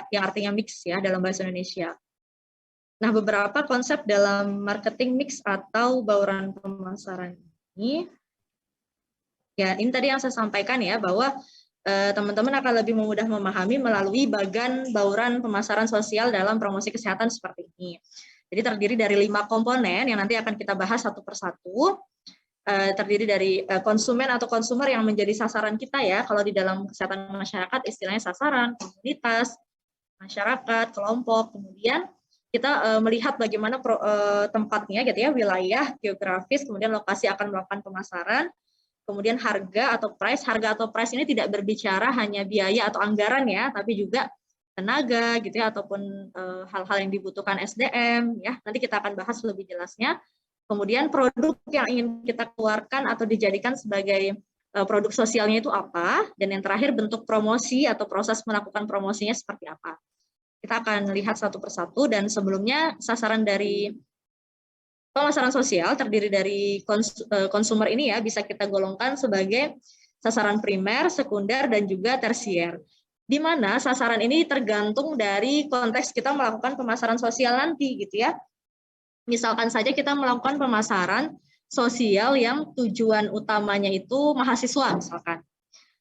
yang artinya mix ya dalam bahasa Indonesia. Nah, beberapa konsep dalam marketing mix atau bauran pemasaran ini, ya ini tadi yang saya sampaikan ya, bahwa teman-teman akan lebih mudah memahami melalui bagan bauran pemasaran sosial dalam promosi kesehatan seperti ini. Jadi terdiri dari 5 komponen yang nanti akan kita bahas satu persatu. Terdiri dari konsumen atau konsumer yang menjadi sasaran kita ya, kalau di dalam kesehatan masyarakat istilahnya sasaran, komunitas, masyarakat, kelompok, kemudian kita melihat bagaimana tempatnya gitu ya, wilayah, geografis, kemudian lokasi akan melakukan pemasaran, kemudian harga atau price ini tidak berbicara hanya biaya atau anggaran ya, tapi juga tenaga gitu ya, ataupun hal-hal yang dibutuhkan SDM ya, nanti kita akan bahas lebih jelasnya. Kemudian produk yang ingin kita keluarkan atau dijadikan sebagai produk sosialnya itu apa, dan yang terakhir bentuk promosi atau proses melakukan promosinya seperti apa. Kita akan lihat satu persatu, dan sebelumnya sasaran dari pemasaran sosial terdiri dari konsumer ini ya, bisa kita golongkan sebagai sasaran primer, sekunder, dan juga tersier. Di mana sasaran ini tergantung dari konteks kita melakukan pemasaran sosial nanti gitu ya. Misalkan saja kita melakukan pemasaran sosial yang tujuan utamanya itu mahasiswa misalkan.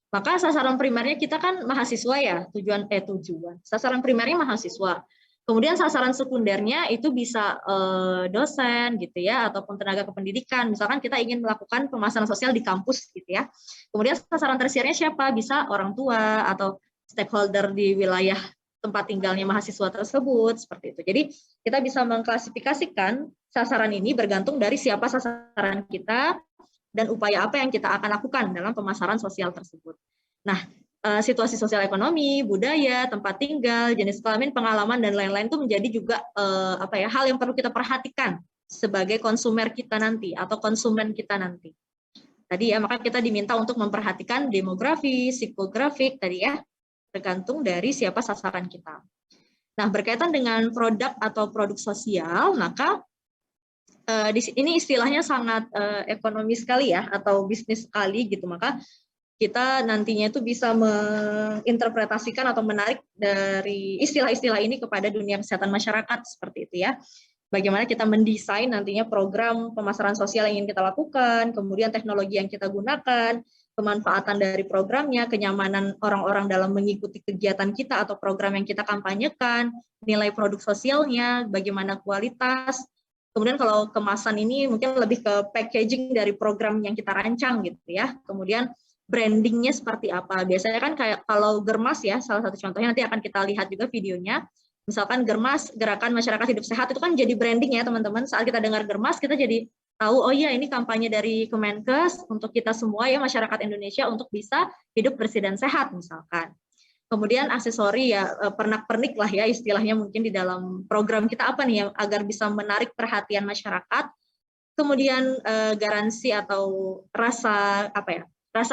Maka sasaran primernya kita kan mahasiswa ya, sasaran primernya mahasiswa. Kemudian sasaran sekundernya itu bisa dosen gitu ya, ataupun tenaga kependidikan. Misalkan kita ingin melakukan pemasaran sosial di kampus gitu ya. Kemudian sasaran tersiernya siapa? Bisa orang tua atau stakeholder di wilayah tempat tinggalnya mahasiswa tersebut, seperti itu. Jadi kita bisa mengklasifikasikan sasaran ini bergantung dari siapa sasaran kita dan upaya apa yang kita akan lakukan dalam pemasaran sosial tersebut. Nah, situasi sosial ekonomi, budaya, tempat tinggal, jenis kelamin, pengalaman, dan lain-lain itu menjadi juga hal yang perlu kita perhatikan sebagai konsumer kita nanti atau konsumen kita nanti. Tadi ya, maka kita diminta untuk memperhatikan demografi, psikografik tadi ya, tergantung dari siapa sasaran kita. Nah, berkaitan dengan produk atau produk sosial, maka ini istilahnya sangat ekonomi sekali ya, atau bisnis sekali gitu. Maka kita nantinya itu bisa menginterpretasikan atau menarik dari istilah-istilah ini kepada dunia kesehatan masyarakat seperti itu ya. Bagaimana kita mendesain nantinya program pemasaran sosial yang ingin kita lakukan, kemudian teknologi yang kita gunakan, kemanfaatan dari programnya, kenyamanan orang-orang dalam mengikuti kegiatan kita atau program yang kita kampanyekan, nilai produk sosialnya, bagaimana kualitas. Kemudian kalau kemasan ini mungkin lebih ke packaging dari program yang kita rancang gitu ya. Kemudian brandingnya seperti apa. Biasanya kan kayak kalau Germas ya, salah satu contohnya nanti akan kita lihat juga videonya. Misalkan Germas, Gerakan Masyarakat Hidup Sehat, itu kan jadi branding ya teman-teman. Saat kita dengar Germas, kita jadi tahu, oh iya ini kampanye dari Kemenkes untuk kita semua ya, masyarakat Indonesia untuk bisa hidup bersih dan sehat misalkan. Kemudian aksesori ya, pernak-pernik lah ya istilahnya mungkin di dalam program kita apa nih yang agar bisa menarik perhatian masyarakat. Kemudian garansi atau rasa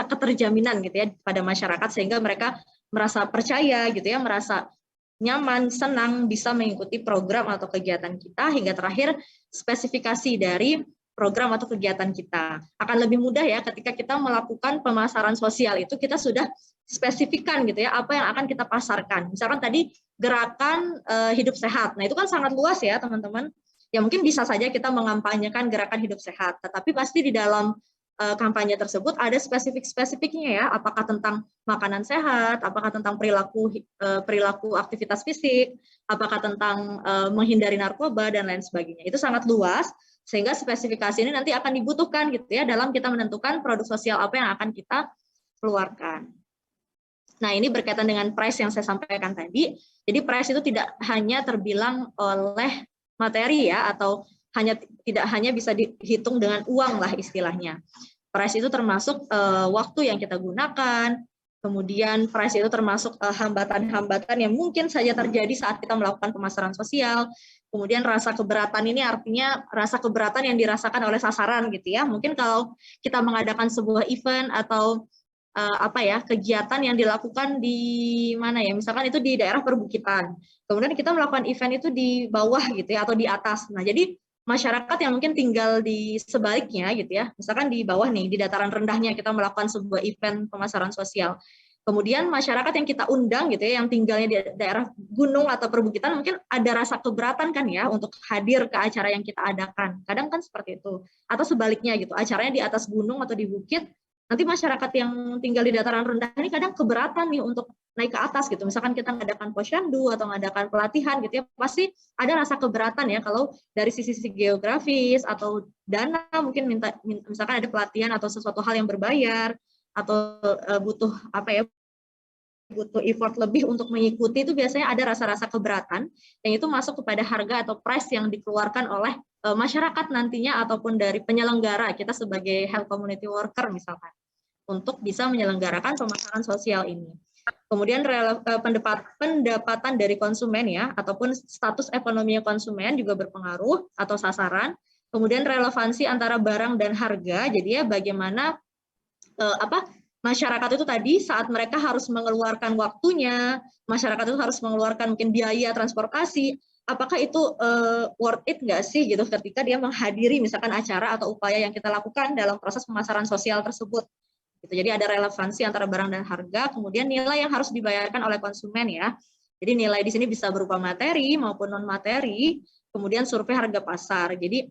keterjaminan gitu ya pada masyarakat sehingga mereka merasa percaya gitu ya, merasa nyaman, senang bisa mengikuti program atau kegiatan kita, hingga terakhir spesifikasi dari program atau kegiatan kita. Akan lebih mudah ya ketika kita melakukan pemasaran sosial itu kita sudah spesifikkan gitu ya apa yang akan kita pasarkan. Misalkan tadi gerakan hidup sehat. Nah, itu kan sangat luas ya, teman-teman. Ya mungkin bisa saja kita mengampanyekan gerakan hidup sehat, tetapi pasti di dalam kampanye tersebut ada spesifik-spesifiknya ya, apakah tentang makanan sehat, apakah tentang perilaku aktivitas fisik, apakah tentang menghindari narkoba dan lain sebagainya. Itu sangat luas sehingga spesifikasi ini nanti akan dibutuhkan gitu ya dalam kita menentukan produk sosial apa yang akan kita keluarkan. Nah, ini berkaitan dengan price yang saya sampaikan tadi. Jadi price itu tidak hanya terbilang oleh materi ya, atau tidak hanya bisa dihitung dengan uang lah istilahnya. Price itu termasuk waktu yang kita gunakan, kemudian price itu termasuk hambatan-hambatan yang mungkin saja terjadi saat kita melakukan pemasaran sosial. Kemudian rasa keberatan ini artinya rasa keberatan yang dirasakan oleh sasaran gitu ya. Mungkin kalau kita mengadakan sebuah event atau kegiatan yang dilakukan di mana ya, misalkan itu di daerah perbukitan. Kemudian kita melakukan event itu di bawah gitu ya, atau di atas. Nah, jadi masyarakat yang mungkin tinggal di sebaliknya gitu ya, misalkan di bawah nih, di dataran rendahnya kita melakukan sebuah event pemasaran sosial. Kemudian masyarakat yang kita undang gitu ya, yang tinggalnya di daerah gunung atau perbukitan mungkin ada rasa keberatan kan ya untuk hadir ke acara yang kita adakan. Kadang kan seperti itu. Atau sebaliknya gitu, acaranya di atas gunung atau di bukit, nanti masyarakat yang tinggal di dataran rendah ini kadang keberatan nih untuk naik ke atas gitu. Misalkan kita ngadakan posyandu atau ngadakan pelatihan gitu ya, pasti ada rasa keberatan ya kalau dari sisi geografis atau dana mungkin misalkan ada pelatihan atau sesuatu hal yang berbayar atau butuh apa ya, butuh effort lebih untuk mengikuti, itu biasanya ada rasa-rasa keberatan yang itu masuk kepada harga atau price yang dikeluarkan oleh masyarakat nantinya ataupun dari penyelenggara kita sebagai health community worker misalkan untuk bisa menyelenggarakan pemasaran sosial ini. Kemudian pendapatan dari konsumen ya ataupun status ekonomi konsumen juga berpengaruh atau sasaran. Kemudian relevansi antara barang dan harga. Jadi ya bagaimana masyarakat itu tadi saat mereka harus mengeluarkan waktunya, masyarakat itu harus mengeluarkan mungkin biaya transportasi, apakah itu worth it nggak sih gitu ketika dia menghadiri misalkan acara atau upaya yang kita lakukan dalam proses pemasaran sosial tersebut. Gitu. Jadi ada relevansi antara barang dan harga, kemudian nilai yang harus dibayarkan oleh konsumen ya. Jadi nilai di sini bisa berupa materi maupun non materi, kemudian survei harga pasar. Jadi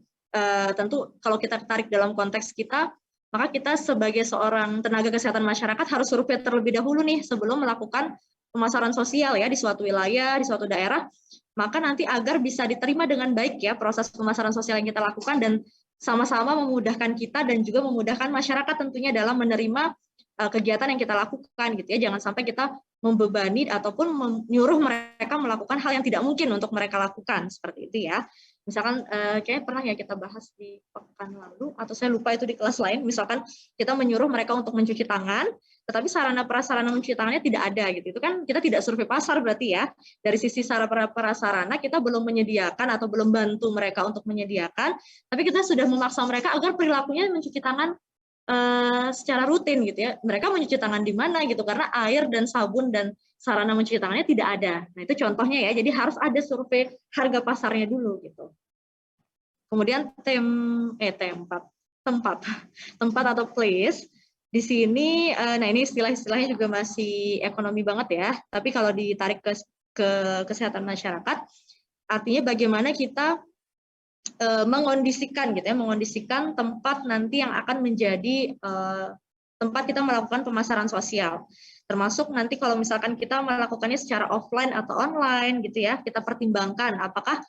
tentu kalau kita tarik dalam konteks kita, maka kita sebagai seorang tenaga kesehatan masyarakat harus survei terlebih dahulu nih sebelum melakukan pemasaran sosial ya di suatu wilayah, di suatu daerah, maka nanti agar bisa diterima dengan baik ya proses pemasaran sosial yang kita lakukan dan sama-sama memudahkan kita dan juga memudahkan masyarakat tentunya dalam menerima kegiatan yang kita lakukan gitu ya. Jangan sampai kita membebani ataupun menyuruh mereka melakukan hal yang tidak mungkin untuk mereka lakukan seperti itu ya. Misalkan kayaknya pernah ya kita bahas di pekan lalu atau saya lupa itu di kelas lain, misalkan kita menyuruh mereka untuk mencuci tangan tetapi sarana prasarana mencuci tangannya tidak ada gitu. Itu kan kita tidak survei pasar berarti ya. Dari sisi sarana prasarana kita belum menyediakan atau belum bantu mereka untuk menyediakan, tapi kita sudah memaksa mereka agar perilakunya mencuci tangan secara rutin gitu ya. Mereka mencuci tangan di mana gitu karena air dan sabun dan sarana mencuci tangannya tidak ada. Nah, itu contohnya ya. Jadi harus ada survei harga pasarnya dulu gitu. Kemudian tempat atau place. Di sini nah ini istilah-istilahnya juga masih ekonomi banget ya. Tapi kalau ditarik ke kesehatan masyarakat, artinya bagaimana kita mengondisikan gitu ya, mengondisikan tempat nanti yang akan menjadi tempat kita melakukan pemasaran sosial. Termasuk nanti kalau misalkan kita melakukannya secara offline atau online gitu ya, kita pertimbangkan apakah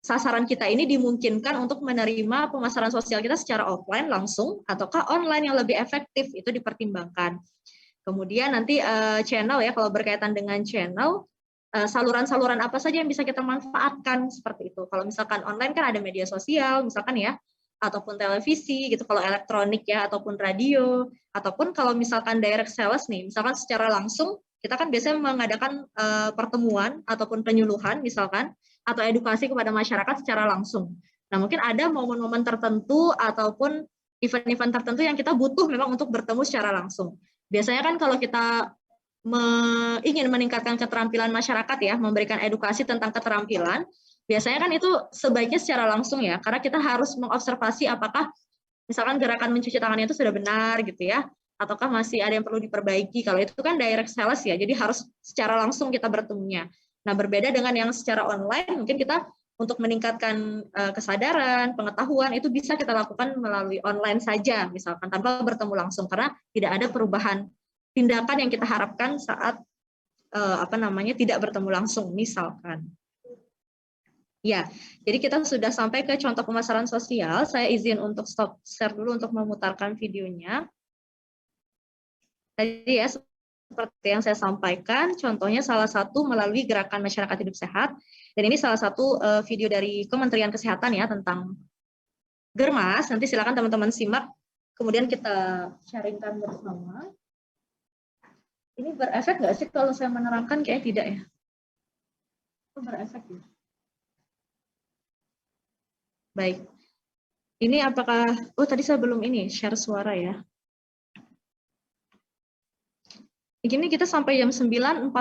sasaran kita ini dimungkinkan untuk menerima pemasaran sosial kita secara offline langsung ataukah online yang lebih efektif, itu dipertimbangkan. Kemudian nanti channel ya, kalau berkaitan dengan channel, saluran-saluran apa saja yang bisa kita manfaatkan seperti itu. Kalau misalkan online kan ada media sosial misalkan ya, ataupun televisi gitu kalau elektronik ya, ataupun radio, ataupun kalau misalkan direct sales nih, misalkan secara langsung kita kan biasanya mengadakan pertemuan ataupun penyuluhan misalkan atau edukasi kepada masyarakat secara langsung. Nah, mungkin ada momen-momen tertentu ataupun event-event tertentu yang kita butuh memang untuk bertemu secara langsung. Biasanya kan kalau kita ingin meningkatkan keterampilan masyarakat ya, memberikan edukasi tentang keterampilan, biasanya kan itu sebaiknya secara langsung ya, karena kita harus mengobservasi apakah misalkan gerakan mencuci tangan itu sudah benar gitu ya, ataukah masih ada yang perlu diperbaiki. Kalau itu kan direct sales ya, jadi harus secara langsung kita bertemunya. Nah, berbeda dengan yang secara online, mungkin kita untuk meningkatkan kesadaran, pengetahuan, itu bisa kita lakukan melalui online saja, misalkan tanpa bertemu langsung, karena tidak ada perubahan tindakan yang kita harapkan saat tidak bertemu langsung misalkan. Ya, jadi kita sudah sampai ke contoh pemasaran sosial. Saya izin untuk stop share dulu untuk memutarkan videonya. Tadi ya seperti yang saya sampaikan, contohnya salah satu melalui gerakan masyarakat hidup sehat. Dan ini salah satu video dari Kementerian Kesehatan ya tentang Germas. Nanti silakan teman-teman simak. Kemudian kita sharingkan bersama. Ini berefek nggak sih kalau saya menerangkan? Kayak tidak ya? Oh, berefek ya? Baik. Ini apakah, oh tadi saya belum ini, share suara ya. Ini kita sampai jam 9.40.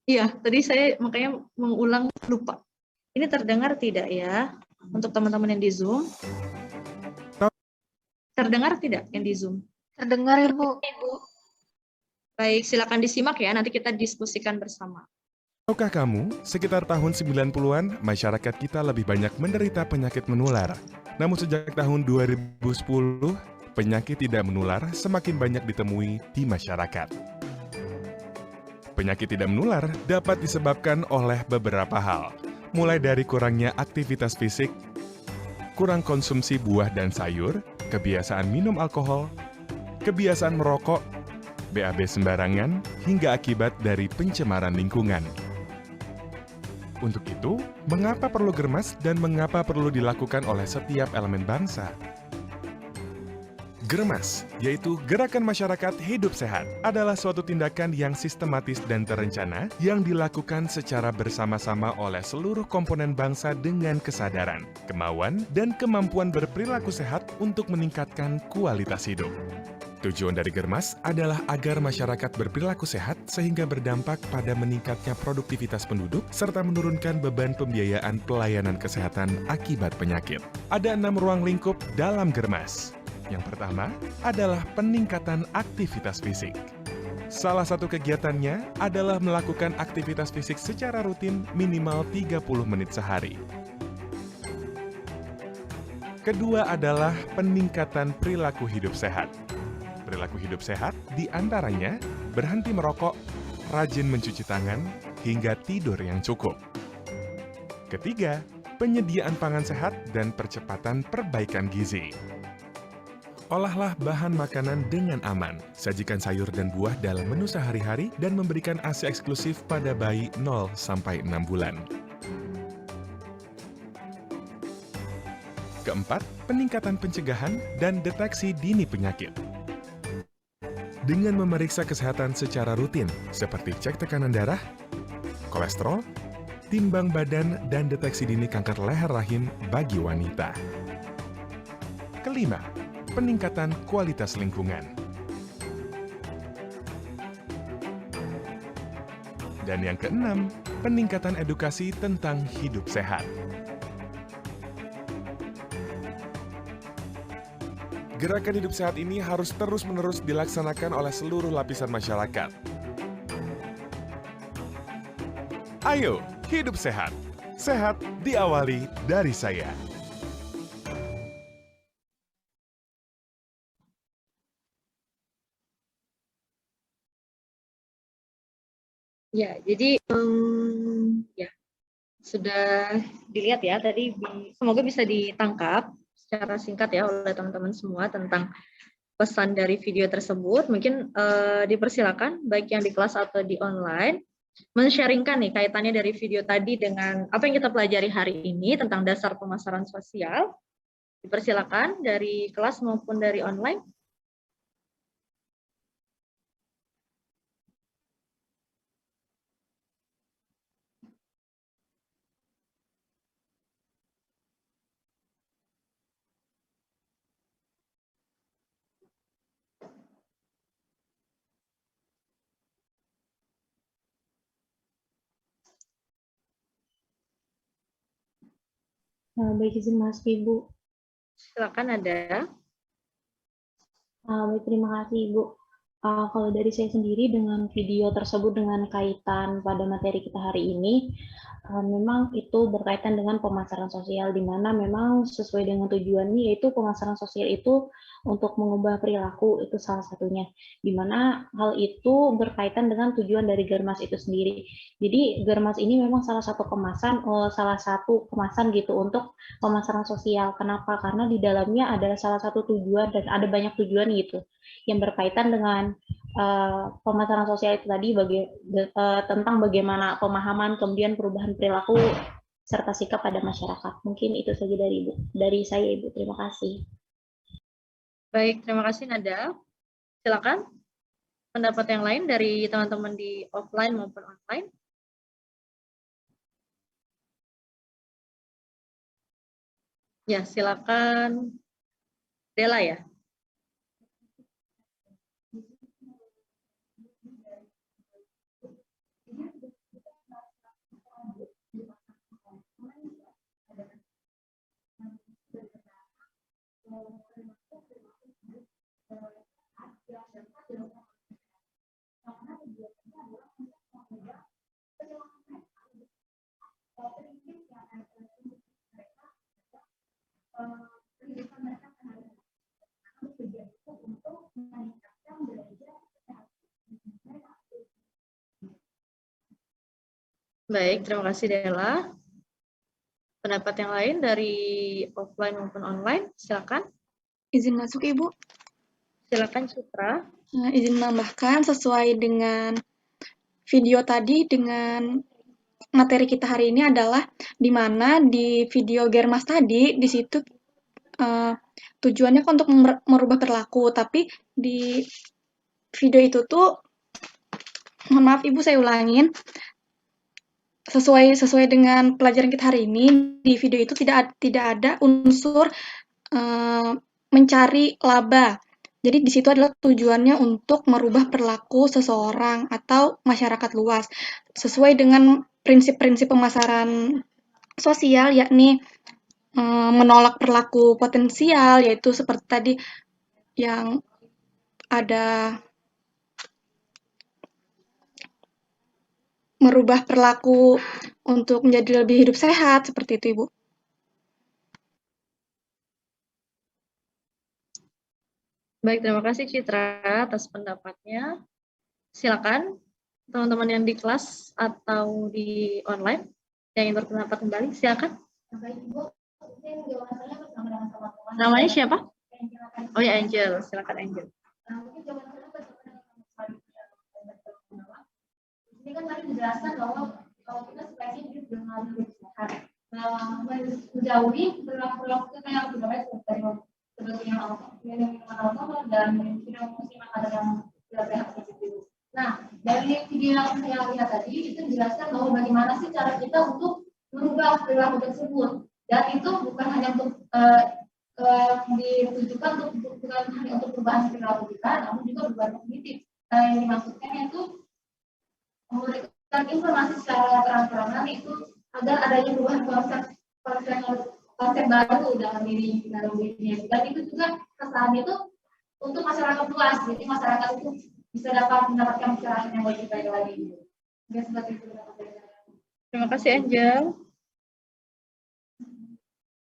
Iya, tadi saya makanya mengulang lupa. Ini terdengar tidak ya? Untuk teman-teman yang di Zoom. Terdengar tidak yang di Zoom? Terdengar, Ibu. Baik, silakan disimak ya, nanti kita diskusikan bersama. Tahukah kamu, sekitar tahun 90-an, masyarakat kita lebih banyak menderita penyakit menular. Namun sejak tahun 2010, penyakit tidak menular semakin banyak ditemui di masyarakat. Penyakit tidak menular dapat disebabkan oleh beberapa hal, mulai dari kurangnya aktivitas fisik, kurang konsumsi buah dan sayur, kebiasaan minum alkohol, kebiasaan merokok, BAB sembarangan, hingga akibat dari pencemaran lingkungan. Untuk itu, mengapa perlu Germas dan mengapa perlu dilakukan oleh setiap elemen bangsa? Germas, yaitu Gerakan Masyarakat Hidup Sehat, adalah suatu tindakan yang sistematis dan terencana yang dilakukan secara bersama-sama oleh seluruh komponen bangsa dengan kesadaran, kemauan, dan kemampuan berperilaku sehat untuk meningkatkan kualitas hidup. Tujuan dari Germas adalah agar masyarakat berperilaku sehat sehingga berdampak pada meningkatnya produktivitas penduduk serta menurunkan beban pembiayaan pelayanan kesehatan akibat penyakit. Ada 6 ruang lingkup dalam Germas. Yang pertama adalah peningkatan aktivitas fisik. Salah satu kegiatannya adalah melakukan aktivitas fisik secara rutin minimal 30 menit sehari. Kedua adalah peningkatan perilaku hidup sehat. Perilaku hidup sehat diantaranya berhenti merokok, rajin mencuci tangan, hingga tidur yang cukup. Ketiga, penyediaan pangan sehat dan percepatan perbaikan gizi. Olahlah bahan makanan dengan aman, sajikan sayur dan buah dalam menu sehari-hari dan memberikan ASI eksklusif pada bayi 0-6 bulan. Keempat, peningkatan pencegahan dan deteksi dini penyakit. Dengan memeriksa kesehatan secara rutin, seperti cek tekanan darah, kolesterol, timbang badan, dan deteksi dini kanker leher rahim bagi wanita. Kelima, peningkatan kualitas lingkungan. Dan yang keenam, peningkatan edukasi tentang hidup sehat. Gerakan hidup sehat ini harus terus-menerus dilaksanakan oleh seluruh lapisan masyarakat. Ayo, hidup sehat. Sehat diawali dari saya. Ya, jadi ya sudah dilihat ya tadi, semoga bisa ditangkap secara singkat ya oleh teman-teman semua tentang pesan dari video tersebut. Mungkin dipersilakan baik yang di kelas atau di online men-sharingkan nih kaitannya dari video tadi dengan apa yang kita pelajari hari ini tentang dasar pemasaran sosial. Dipersilakan dari kelas maupun dari online. Baik, izin Mas Ibu. Silakan ada. Baik, terima kasih Ibu. Kalau dari saya sendiri dengan video tersebut dengan kaitan pada materi kita hari ini, memang itu berkaitan dengan pemasaran sosial, di mana memang sesuai dengan tujuannya, yaitu pemasaran sosial itu untuk mengubah perilaku, itu salah satunya. Di mana hal itu berkaitan dengan tujuan dari Germas itu sendiri. Jadi Germas ini memang salah satu kemasan gitu untuk pemasaran sosial. Kenapa? Karena di dalamnya ada salah satu tujuan dan ada banyak tujuan gitu yang berkaitan dengan pemasaran sosial itu tadi tentang bagaimana pemahaman kemudian perubahan perilaku serta sikap pada masyarakat. Mungkin itu saja dari saya Ibu. Terima kasih. Baik, terima kasih Nada. Silakan pendapat yang lain dari teman-teman di offline maupun online. Ya, silakan Dela ya. Baik, terima kasih Dela. Pendapat yang lain dari offline maupun online, silakan. Izin masuk, Ibu. Silakan Citra. Izin menambahkan sesuai dengan video tadi dengan materi kita hari ini adalah di mana di video Germas tadi di situ tujuannya kan untuk merubah perilaku, tapi di video itu tuh mohon maaf Ibu saya ulangin sesuai dengan pelajaran kita hari ini di video itu tidak ada unsur mencari laba. Jadi di situ adalah tujuannya untuk merubah perilaku seseorang atau masyarakat luas sesuai dengan prinsip-prinsip pemasaran sosial, yakni menolak perilaku potensial, yaitu seperti tadi yang ada merubah perilaku untuk menjadi lebih hidup sehat, seperti itu, Ibu. Baik, terima kasih Citra atas pendapatnya. Silakan teman-teman yang di kelas atau di online yang ingin berpendapat kembali, silakan. Namanya siapa? Oh ya, Angel. Silakan Angel. Ini kan tadi dijelaskan bahwa kalau kita sebaiknya hidup dengan hidup sehat, menjauhi perilaku kita yang tidak baik seperti yang alkohol dan tidak mesti makanan yang tidak sehat seperti itu. Nah, dari video yang saya lihat tadi itu dijelaskan bahwa bagaimana sih cara kita untuk merubah perilaku tersebut, dan itu bukan hanya untuk ditujukan bukan hanya untuk perubahan perilaku kita, namun juga perubahan kognitif. Yang dimaksudkan itu memberikan informasi secara terang-terangan itu agar adanya perubahan konsep baru dalam dirinya, dan itu juga kesannya itu untuk masyarakat luas, jadi masyarakat itu bisa dapat mendapatkan pencerahan yang lebih baik lagi. Ya, seperti itu. Terima kasih Angel.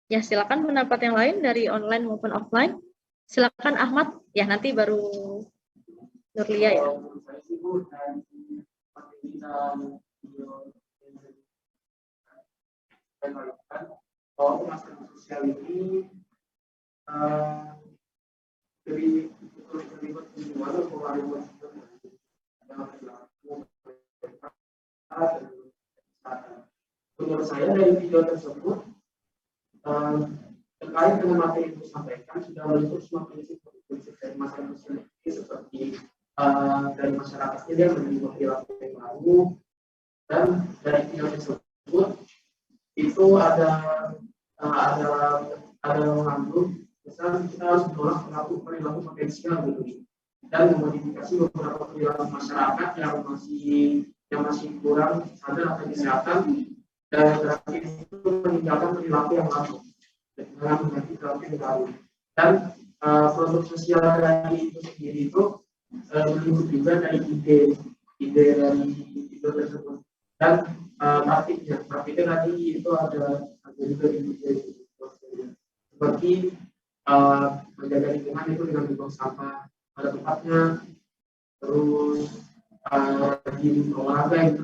Ya, silakan pendapat yang lain dari online maupun offline. Silakan Ahmad. Ya, nanti baru Nurlia ya. Bahwa pemasaran sosial ini terlibat hubungan atau pengaruh menurut saya dari video tersebut terkait dengan materi yang disampaikan sudah menyebut semua prinsip dari masalah sosial ini seperti dari masyarakatnya dia menerima perilaku yang baru, dan dari video tersebut itu ada mengandung misalnya kita harus menolak perilaku potensial gitu, dan memodifikasi beberapa perilaku masyarakat yang masih kurang sadar akan kesehatan, dan terakhir itu meninggalkan perilaku yang lalu dengan mengganti perilaku yang baru. Dan produk sosial dari itu sendiri itu meliputi juga dari ide dari itu tersebut, dan praktiknya tadi itu ada juga ide seperti menjaga lingkungan itu dengan membuang sampah pada tempatnya, terus di olahraga itu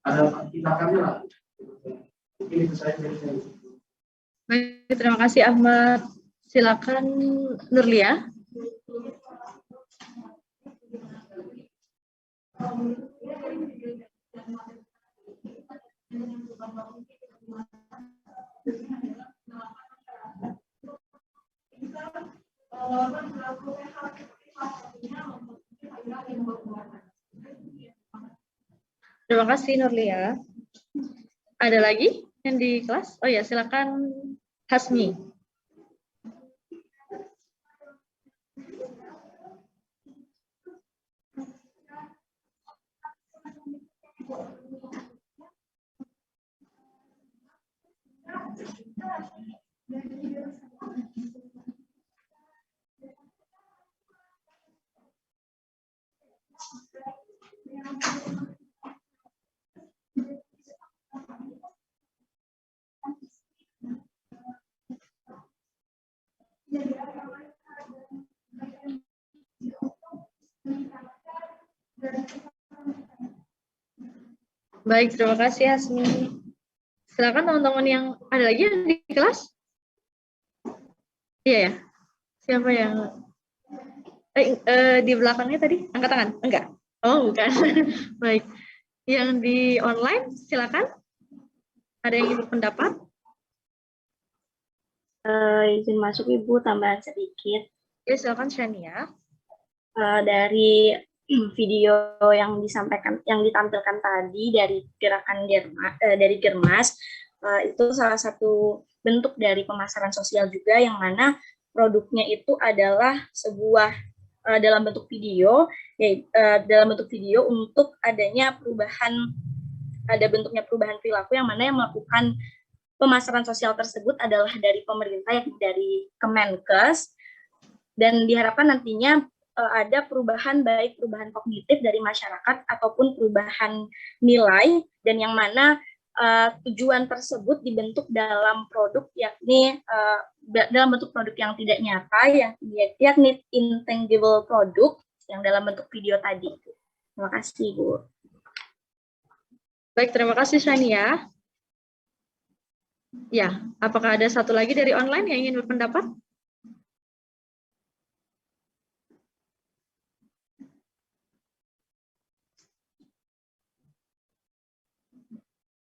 ada tindakannya lah. Mungkin itu saya dari saya. Baik, terima kasih Ahmad. Silakan Nurlia. Terima kasih Nurlia. Ada lagi yang di kelas? Oh ya, silakan Hasmi. Baik, terima kasih Hasmi. Silakan teman-teman yang ada lagi yang di kelas. Iya ya. Siapa yang di belakangnya tadi? Angkat tangan? Enggak. Oh, bukan. Baik. Yang di online, silakan. Ada yang ingin berpendapat? Izin masuk Ibu, tambahan sedikit. Ya, silakan Shania. Dari video yang disampaikan, yang ditampilkan tadi dari gerakan Germas, itu salah satu bentuk dari pemasaran sosial juga, yang mana produknya itu adalah sebuah dalam bentuk video, dalam bentuk video untuk adanya perubahan, ada bentuknya perubahan perilaku, yang mana yang melakukan pemasaran sosial tersebut adalah dari pemerintah, yakni dari Kemenkes, dan diharapkan nantinya ada perubahan, baik perubahan kognitif dari masyarakat ataupun perubahan nilai, dan yang mana tujuan tersebut dibentuk dalam produk, yakni dalam bentuk produk yang tidak nyata, yakni intangible product, yang dalam bentuk video tadi. Terima kasih, Bu. Baik, terima kasih Shania. Ya, apakah ada satu lagi dari online yang ingin berpendapat?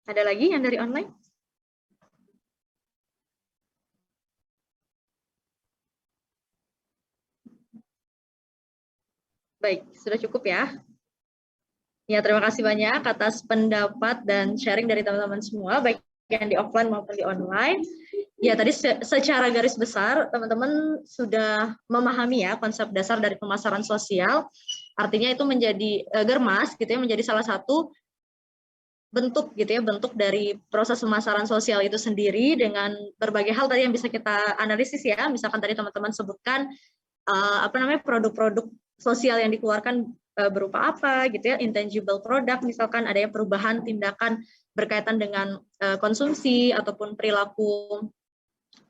Ada lagi yang dari online? Baik, sudah cukup ya. Ya, terima kasih banyak atas pendapat dan sharing dari teman-teman semua, baik yang di offline maupun di online. Ya, tadi secara garis besar teman-teman sudah memahami ya konsep dasar dari pemasaran sosial. Artinya itu menjadi Germas gitu ya, menjadi salah satu bentuk gitu ya, bentuk dari proses pemasaran sosial itu sendiri, dengan berbagai hal tadi yang bisa kita analisis ya. Misalkan tadi teman-teman sebutkan produk-produk sosial yang dikeluarkan berupa apa gitu ya, intangible product, misalkan ada yang perubahan tindakan berkaitan dengan konsumsi ataupun perilaku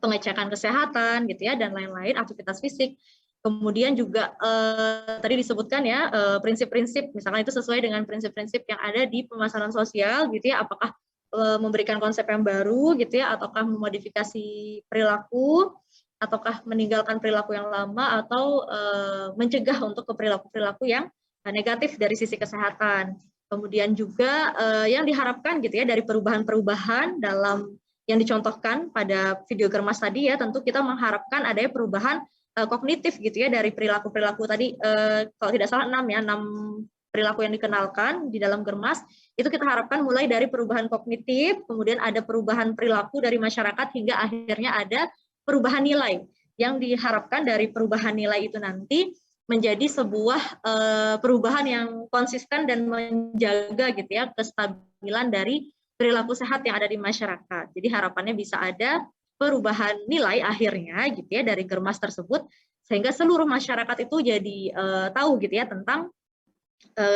pengecekan kesehatan gitu ya, dan lain-lain, aktivitas fisik. Kemudian juga tadi disebutkan ya prinsip-prinsip, misalkan itu sesuai dengan prinsip-prinsip yang ada di pemasaran sosial gitu ya, apakah memberikan konsep yang baru gitu ya, ataukah memodifikasi perilaku, ataukah meninggalkan perilaku yang lama, atau mencegah untuk ke perilaku-perilaku yang negatif dari sisi kesehatan. Kemudian juga yang diharapkan gitu ya dari perubahan-perubahan dalam yang dicontohkan pada video Germas tadi ya, tentu kita mengharapkan adanya perubahan kognitif gitu ya dari perilaku-perilaku tadi, kalau tidak salah 6 perilaku yang dikenalkan di dalam Germas, itu kita harapkan mulai dari perubahan kognitif, kemudian ada perubahan perilaku dari masyarakat, hingga akhirnya ada perubahan nilai, yang diharapkan dari perubahan nilai itu nanti menjadi sebuah perubahan yang konsisten dan menjaga gitu ya kestabilan dari perilaku sehat yang ada di masyarakat. Jadi harapannya bisa ada perubahan nilai akhirnya gitu ya dari Germas tersebut, sehingga seluruh masyarakat itu jadi tahu gitu ya tentang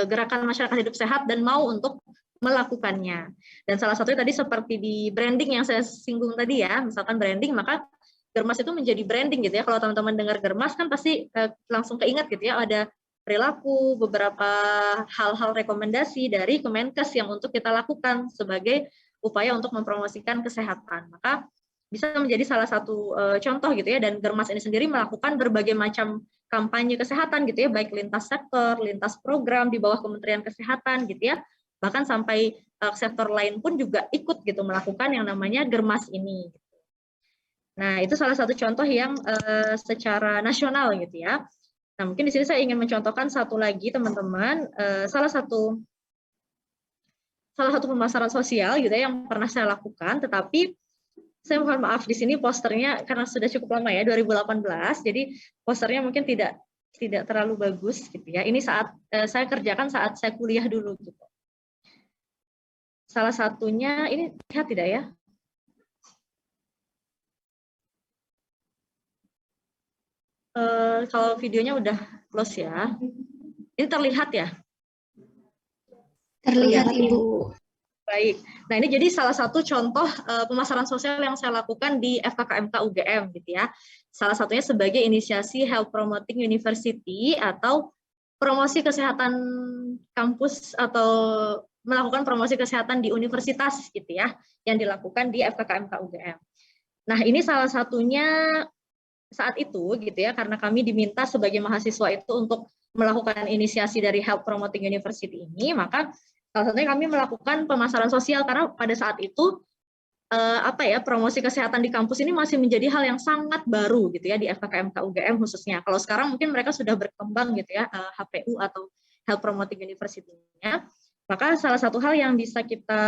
gerakan masyarakat hidup sehat dan mau untuk melakukannya. Dan salah satunya tadi seperti di branding yang saya singgung tadi ya, misalkan branding, maka Germas itu menjadi branding gitu ya. Kalau teman-teman dengar Germas kan pasti langsung keingat gitu ya, ada perilaku, beberapa hal-hal rekomendasi dari Kemenkes yang untuk kita lakukan sebagai upaya untuk mempromosikan kesehatan. Maka bisa menjadi salah satu contoh gitu ya, dan Germas ini sendiri melakukan berbagai macam kampanye kesehatan gitu ya, baik lintas sektor, lintas program di bawah Kementerian Kesehatan gitu ya, bahkan sampai sektor lain pun juga ikut gitu melakukan yang namanya Germas ini. Nah, itu salah satu contoh yang secara nasional gitu ya. Nah, mungkin di sini saya ingin mencontohkan satu lagi teman-teman, salah satu pemasaran sosial gitu ya yang pernah saya lakukan, tetapi saya mohon maaf di sini posternya karena sudah cukup lama ya, 2018, jadi posternya mungkin tidak terlalu bagus gitu ya. Ini saat saya kerjakan saat saya kuliah dulu gitu. Salah satunya ini lihat tidak ya? Kalau videonya udah close ya. Ini terlihat ya? Terlihat, Ibu. Baik. Nah, ini jadi salah satu contoh pemasaran sosial yang saya lakukan di FKKMK UGM gitu ya. Salah satunya sebagai inisiasi Health Promoting University atau promosi kesehatan kampus atau melakukan promosi kesehatan di universitas gitu ya, yang dilakukan di FKKMK UGM. Nah, ini salah satunya saat itu gitu ya, karena kami diminta sebagai mahasiswa itu untuk melakukan inisiasi dari Health Promoting University ini, maka salah satunya kami melakukan pemasaran sosial karena pada saat itu promosi kesehatan di kampus ini masih menjadi hal yang sangat baru gitu ya di FKKMK UGM khususnya. Kalau sekarang mungkin mereka sudah berkembang gitu ya, HPU atau Health Promoting University-nya. Maka salah satu hal yang bisa kita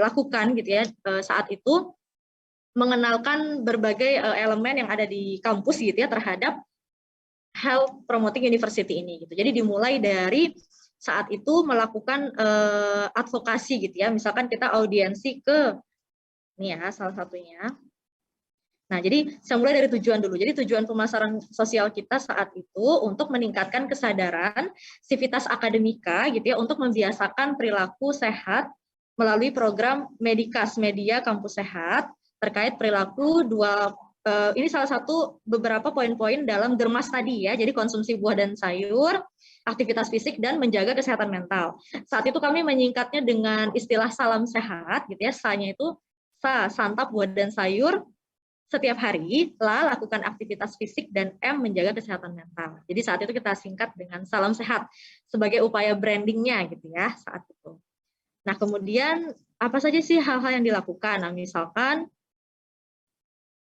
lakukan gitu ya saat itu mengenalkan berbagai elemen yang ada di kampus gitu ya terhadap Health Promoting University ini gitu. Jadi dimulai dari saat itu melakukan advokasi gitu ya. Misalkan kita audiensi ke ini ya salah satunya. Nah, jadi saya mulai dari tujuan dulu. Jadi tujuan pemasaran sosial kita saat itu untuk meningkatkan kesadaran sivitas akademika gitu ya untuk membiasakan perilaku sehat melalui program Medikas Media Kampus Sehat terkait perilaku ini salah satu beberapa poin-poin dalam Germas tadi ya. Jadi konsumsi buah dan sayur, aktivitas fisik dan menjaga kesehatan mental. Saat itu kami menyingkatnya dengan istilah salam sehat gitu ya. Sa-nya itu santap buah dan sayur setiap hari, lakukan aktivitas fisik, dan M menjaga kesehatan mental. Jadi saat itu kita singkat dengan salam sehat sebagai upaya brandingnya gitu ya saat itu. Nah kemudian apa saja sih hal-hal yang dilakukan? Nah misalkan,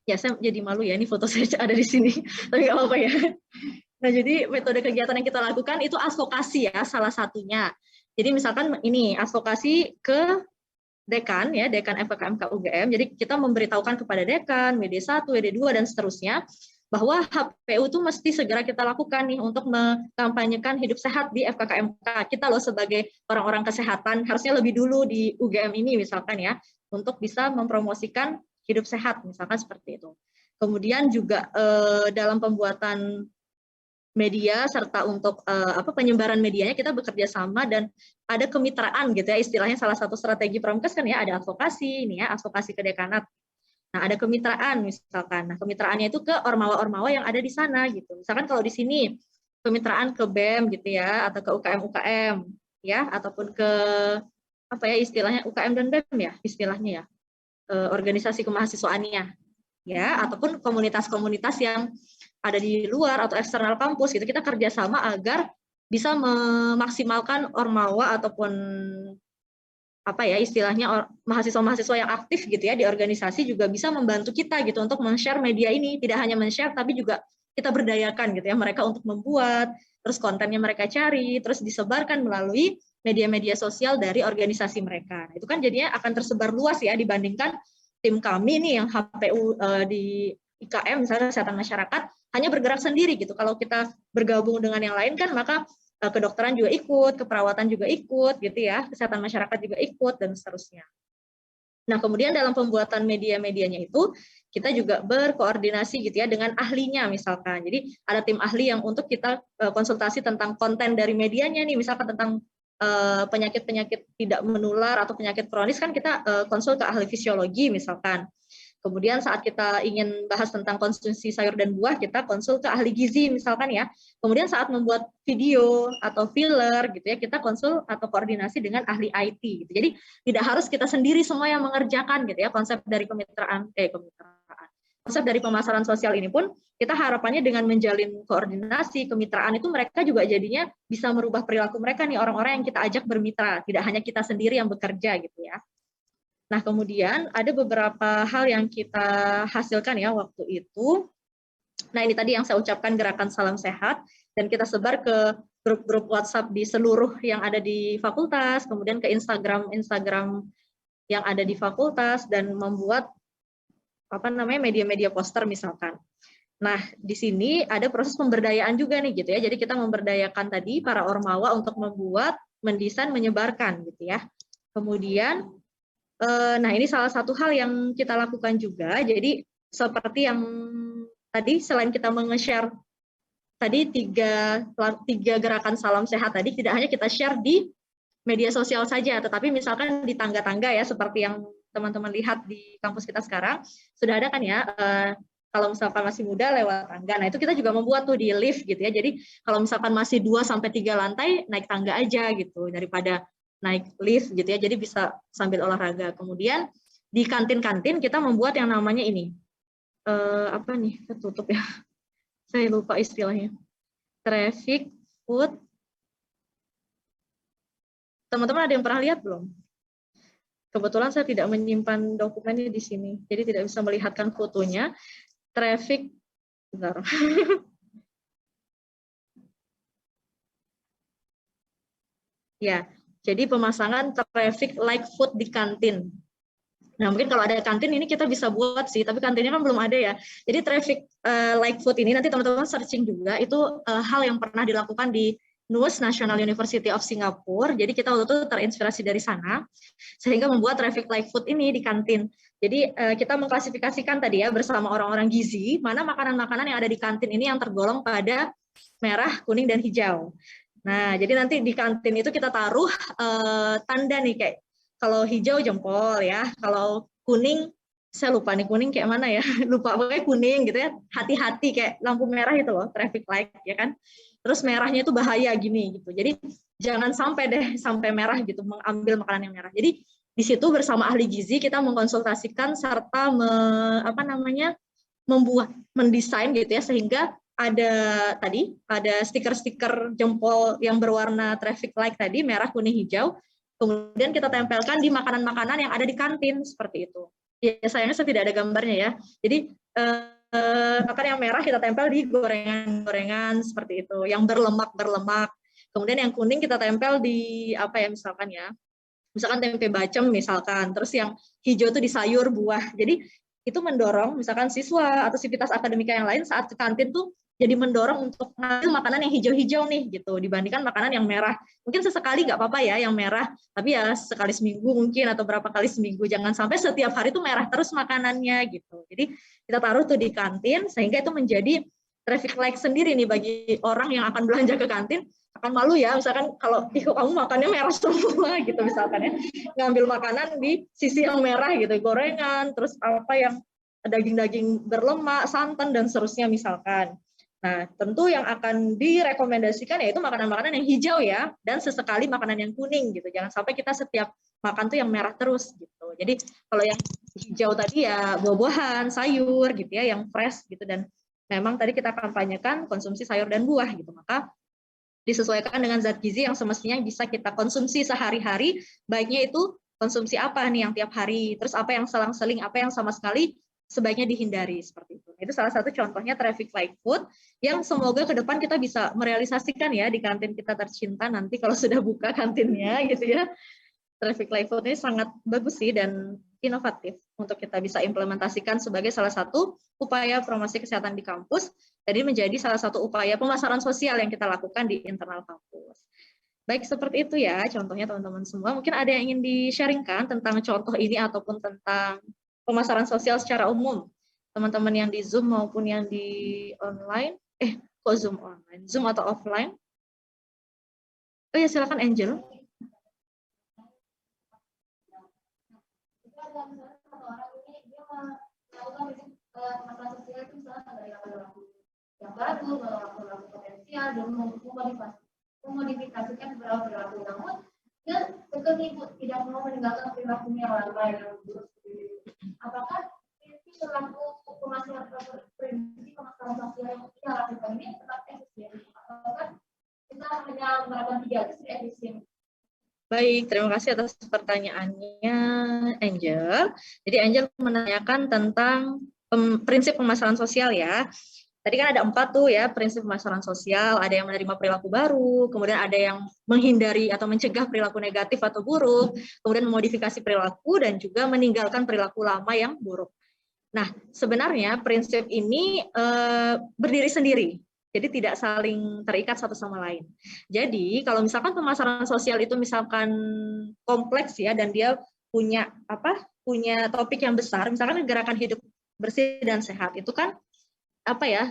ya saya jadi malu ya ini foto saya ada di sini, tapi nggak apa-apa ya. Nah jadi metode kegiatan yang kita lakukan itu advokasi ya salah satunya. Jadi misalkan ini advokasi ke dekan ya, dekan FKKMK UGM. Jadi kita memberitahukan kepada dekan, WD1, WD2 dan seterusnya bahwa HPU itu mesti segera kita lakukan nih untuk mengkampanyekan hidup sehat di FKKMK. Kita loh sebagai orang-orang kesehatan harusnya lebih dulu di UGM ini misalkan ya untuk bisa mempromosikan hidup sehat misalkan seperti itu. Kemudian juga dalam pembuatan media serta untuk penyebaran medianya kita bekerja sama dan ada kemitraan gitu ya istilahnya. Salah satu strategi Promkes kan ya ada advokasi ini ya, advokasi ke dekanat. Nah ada kemitraan misalkan. Nah kemitraannya itu ke ormawa-ormawa yang ada di sana gitu. Misalkan kalau di sini kemitraan ke BEM gitu ya atau ke UKM ya ataupun ke apa ya istilahnya UKM dan BEM ya istilahnya ya organisasi kemahasiswaannya ya ataupun komunitas-komunitas yang ada di luar atau eksternal kampus gitu, kita kerjasama agar bisa memaksimalkan ormawa ataupun apa ya istilahnya mahasiswa-mahasiswa yang aktif gitu ya di organisasi juga bisa membantu kita gitu untuk men-share media ini. Tidak hanya men-share tapi juga kita berdayakan gitu ya mereka untuk membuat, terus kontennya mereka cari, terus disebarkan melalui media-media sosial dari organisasi mereka. Nah, itu kan jadinya akan tersebar luas ya dibandingkan tim kami nih yang HPU di IKM misalnya kesehatan masyarakat hanya bergerak sendiri gitu. Kalau kita bergabung dengan yang lain kan maka kedokteran juga ikut, keperawatan juga ikut gitu ya, kesehatan masyarakat juga ikut dan seterusnya. Nah, kemudian dalam pembuatan media-medianya itu kita juga berkoordinasi gitu ya dengan ahlinya misalkan. Jadi ada tim ahli yang untuk kita konsultasi tentang konten dari medianya nih, misalkan tentang penyakit-penyakit tidak menular atau penyakit kronis kan kita konsul ke ahli fisiologi misalkan. Kemudian saat kita ingin bahas tentang konsumsi sayur dan buah, kita konsul ke ahli gizi misalkan ya. Kemudian saat membuat video atau filler gitu ya, kita konsul atau koordinasi dengan ahli IT gitu. Jadi tidak harus kita sendiri semua yang mengerjakan gitu ya. Konsep dari konsep dari pemasaran sosial ini pun kita harapannya dengan menjalin koordinasi, kemitraan itu mereka juga jadinya bisa merubah perilaku mereka nih orang-orang yang kita ajak bermitra, tidak hanya kita sendiri yang bekerja gitu ya. Nah, kemudian ada beberapa hal yang kita hasilkan ya waktu itu. Nah, ini tadi yang saya ucapkan gerakan salam sehat, dan kita sebar ke grup-grup WhatsApp di seluruh yang ada di fakultas, kemudian ke Instagram yang ada di fakultas, dan membuat media-media poster misalkan. Nah, di sini ada proses pemberdayaan juga nih gitu ya. Jadi kita memberdayakan tadi para ormawa untuk membuat, mendesain, menyebarkan gitu ya. Kemudian nah, ini salah satu hal yang kita lakukan juga. Jadi seperti yang tadi, selain kita menge-share tadi tiga gerakan salam sehat tadi, tidak hanya kita share di media sosial saja, tetapi misalkan di tangga-tangga ya, seperti yang teman-teman lihat di kampus kita sekarang, sudah ada kan ya, kalau misalkan masih muda lewat tangga. Nah, itu kita juga membuat tuh di lift gitu ya. Jadi kalau misalkan masih 2-3 lantai, naik tangga aja gitu, daripada naik lift gitu ya, jadi bisa sambil olahraga. Kemudian di kantin-kantin kita membuat yang namanya ini, apa nih, ketutup ya, saya lupa istilahnya, traffic food. Teman-teman ada yang pernah lihat belum? Kebetulan saya tidak menyimpan dokumennya di sini, jadi tidak bisa melihatkan fotonya. Traffic, bentar. Ya, jadi pemasangan traffic light food di kantin. Nah, mungkin kalau ada kantin ini kita bisa buat sih, tapi kantinnya kan belum ada ya. Jadi traffic light food ini nanti teman-teman searching juga, itu hal yang pernah dilakukan di NUS, National University of Singapore. Jadi kita waktu itu terinspirasi dari sana, sehingga membuat traffic light food ini di kantin. Jadi kita mengklasifikasikan tadi ya bersama orang-orang gizi, mana makanan-makanan yang ada di kantin ini yang tergolong pada merah, kuning, dan hijau. Nah, jadi nanti di kantin itu kita taruh tanda nih, kayak kalau hijau jempol ya, kalau kuning, saya lupa nih kuning kayak mana ya, lupa, pokoknya kuning gitu ya, hati-hati kayak lampu merah itu loh, traffic light ya kan. Terus merahnya itu bahaya gini gitu. Jadi jangan sampai deh sampai merah gitu, mengambil makanan yang merah. Jadi di situ bersama ahli gizi kita mengkonsultasikan serta membuat, mendesain gitu ya, sehingga ada stiker-stiker jempol yang berwarna traffic light tadi, merah, kuning, hijau. Kemudian kita tempelkan di makanan-makanan yang ada di kantin seperti itu. Ya sayangnya saya tidak ada gambarnya ya. Jadi makanan yang merah kita tempel di gorengan-gorengan seperti itu, yang berlemak. Kemudian yang kuning kita tempel di apa ya, misalkan tempe bacem misalkan. Terus yang hijau itu di sayur, buah. Jadi itu mendorong misalkan siswa atau sivitas akademika yang lain saat ke kantin tuh jadi mendorong untuk ngambil makanan yang hijau-hijau nih gitu, dibandingkan makanan yang merah. Mungkin sesekali nggak apa-apa ya yang merah, tapi ya sekali seminggu mungkin atau berapa kali seminggu, jangan sampai setiap hari tuh merah terus makanannya gitu. Jadi kita taruh tuh di kantin sehingga itu menjadi traffic light sendiri nih bagi orang yang akan belanja ke kantin. Akan malu ya misalkan kalau kamu makannya merah semua gitu misalkan ya, ngambil makanan di sisi yang merah gitu, gorengan, terus apa yang daging-daging berlemak, santan dan seterusnya misalkan. Nah, tentu yang akan direkomendasikan yaitu makanan-makanan yang hijau ya, dan sesekali makanan yang kuning gitu. Jangan sampai kita setiap makan tuh yang merah terus gitu. Jadi kalau yang hijau tadi ya buah-buahan, sayur gitu ya, yang fresh gitu, dan memang tadi kita kampanyekan konsumsi sayur dan buah gitu. Maka disesuaikan dengan zat gizi yang semestinya bisa kita konsumsi sehari-hari, baiknya itu konsumsi apa nih yang tiap hari, terus apa yang selang-seling, apa yang sama sekali sebaiknya dihindari seperti itu. Itu salah satu contohnya traffic light food yang semoga ke depan kita bisa merealisasikan ya di kantin kita tercinta nanti kalau sudah buka kantinnya gitu ya. Traffic light food ini sangat bagus sih dan inovatif untuk kita bisa implementasikan sebagai salah satu upaya promosi kesehatan di kampus, jadi menjadi salah satu upaya pemasaran sosial yang kita lakukan di internal kampus. Baik, seperti itu ya contohnya teman-teman semua. Mungkin ada yang ingin di-sharingkan tentang contoh ini ataupun tentang pemasaran sosial secara umum, teman-teman yang di Zoom maupun yang di online. Kok Zoom online? Zoom atau offline? Oh ya, silakan Angel. Pemasaran sosial itu misalnya dari lagu-lagu yang baru, lagu-lagu potensial, dan memodifikasikan beberapa perilaku, namun dan ketika tidak mau meninggalkan perilakunya yang lama yang buruk. Apakah prinsip perilaku pemasaran sosial yang kita lakukan ini tetap efisien? Apakah kita hanya menerapkan 3 itu sudah efisien? Baik, terima kasih atas pertanyaannya, Angel. Jadi Angel menanyakan tentang prinsip pemasaran sosial ya. Tadi kan ada 4 tuh ya prinsip pemasaran sosial, ada yang menerima perilaku baru, kemudian ada yang menghindari atau mencegah perilaku negatif atau buruk, kemudian memodifikasi perilaku, dan juga meninggalkan perilaku lama yang buruk. Nah, sebenarnya prinsip ini berdiri sendiri. Jadi tidak saling terikat satu sama lain. Jadi kalau misalkan pemasaran sosial itu misalkan kompleks ya, dan dia punya topik yang besar, misalkan gerakan hidup bersih dan sehat, itu kan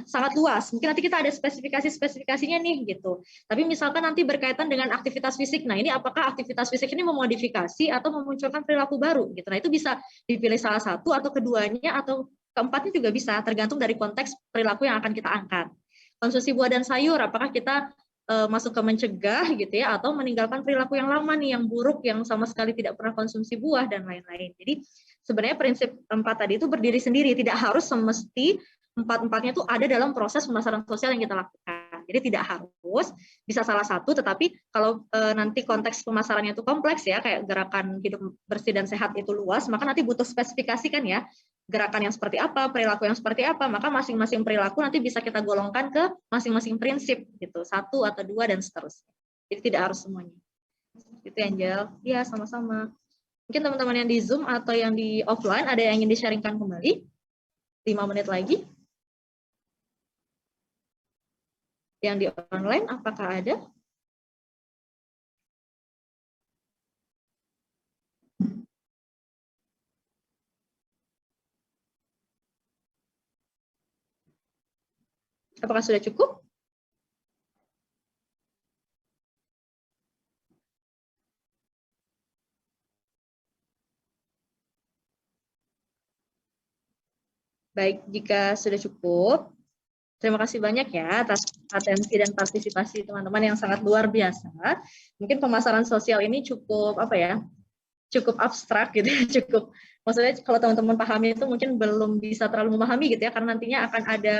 sangat luas. Mungkin nanti kita ada spesifikasinya nih gitu. Tapi misalkan nanti berkaitan dengan aktivitas fisik. Nah, ini apakah aktivitas fisik ini memodifikasi atau memunculkan perilaku baru gitu. Nah, itu bisa dipilih salah satu atau keduanya atau keempatnya juga bisa, tergantung dari konteks perilaku yang akan kita angkat. Konsumsi buah dan sayur, apakah kita masuk ke mencegah gitu ya, atau meninggalkan perilaku yang lama nih, yang buruk, yang sama sekali tidak pernah konsumsi buah dan lain-lain. Jadi sebenarnya prinsip 4 tadi itu berdiri sendiri, tidak harus semesti 4-4-nya itu ada dalam proses pemasaran sosial yang kita lakukan. Jadi tidak harus, bisa salah satu, tetapi kalau nanti konteks pemasarannya itu kompleks ya, kayak gerakan hidup bersih dan sehat itu luas, maka nanti butuh spesifikasi kan ya, gerakan yang seperti apa, perilaku yang seperti apa, maka masing-masing perilaku nanti bisa kita golongkan ke masing-masing prinsip gitu, 1 atau 2 dan seterusnya. Jadi tidak harus semuanya. Itu Angel. Ya, sama-sama. Mungkin teman-teman yang di Zoom atau yang di offline ada yang ingin di-sharingkan kembali? 5 menit lagi. Yang di online apakah ada? Apakah sudah cukup? Baik, jika sudah cukup, terima kasih banyak ya atas atensi dan partisipasi teman-teman yang sangat luar biasa. Mungkin pemasaran sosial ini cukup apa ya? Cukup abstrak gitu ya, cukup maksudnya kalau teman-teman pahami itu mungkin belum bisa terlalu memahami gitu ya, karena nantinya akan ada,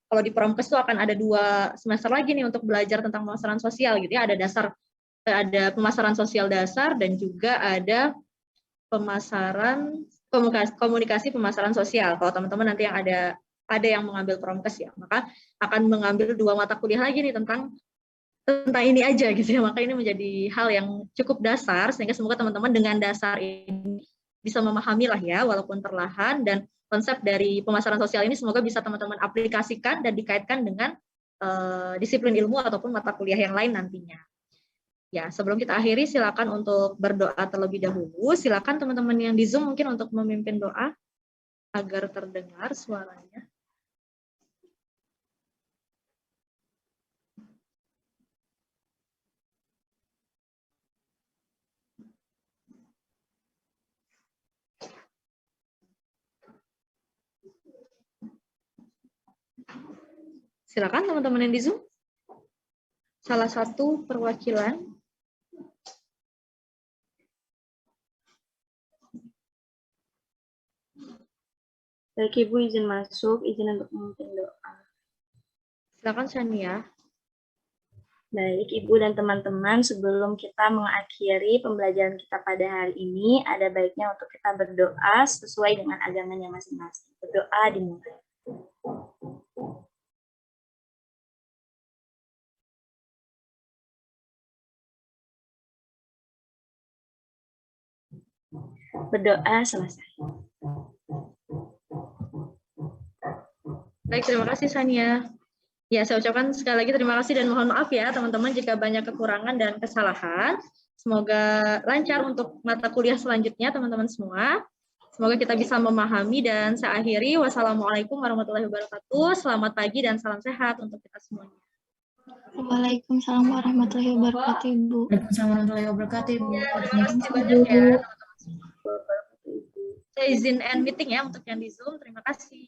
kalau di Promkes itu akan ada 2 semester lagi nih untuk belajar tentang pemasaran sosial gitu ya, ada pemasaran sosial dasar dan juga ada pemasaran komunikasi pemasaran sosial. Kalau teman-teman nanti yang ada yang mengambil Promkes ya, maka akan mengambil 2 mata kuliah lagi nih tentang ini aja gitu ya. Maka ini menjadi hal yang cukup dasar, sehingga semoga teman-teman dengan dasar ini bisa memahami lah ya, walaupun perlahan, dan konsep dari pemasaran sosial ini semoga bisa teman-teman aplikasikan dan dikaitkan dengan disiplin ilmu ataupun mata kuliah yang lain nantinya. Ya, sebelum kita akhiri, silakan untuk berdoa terlebih dahulu. Silakan teman-teman yang di Zoom mungkin untuk memimpin doa agar terdengar suaranya. Silakan teman-teman yang di Zoom. Salah satu perwakilan. Baik Ibu, izin masuk, izin untuk memimpin doa. Silakan Shania. Baik Ibu dan teman-teman, sebelum kita mengakhiri pembelajaran kita pada hari ini, ada baiknya untuk kita berdoa sesuai dengan agamanya masing-masing. Berdoa dimulai. Berdoa selesai. Baik, terima kasih Shania. Ya, saya ucapkan sekali lagi terima kasih dan mohon maaf ya teman-teman jika banyak kekurangan dan kesalahan. Semoga lancar untuk mata kuliah selanjutnya teman-teman semua. Semoga kita bisa memahami, dan saya akhiri. Wassalamualaikum warahmatullahi wabarakatuh. Selamat pagi dan salam sehat untuk kita semuanya. Waalaikumsalam warahmatullahi wabarakatuh, Ibu. Waalaikumsalam warahmatullahi wabarakatuh, Ibu. Ya, terima kasih banyak ya. Saya izin end meeting ya untuk yang di Zoom. Terima kasih.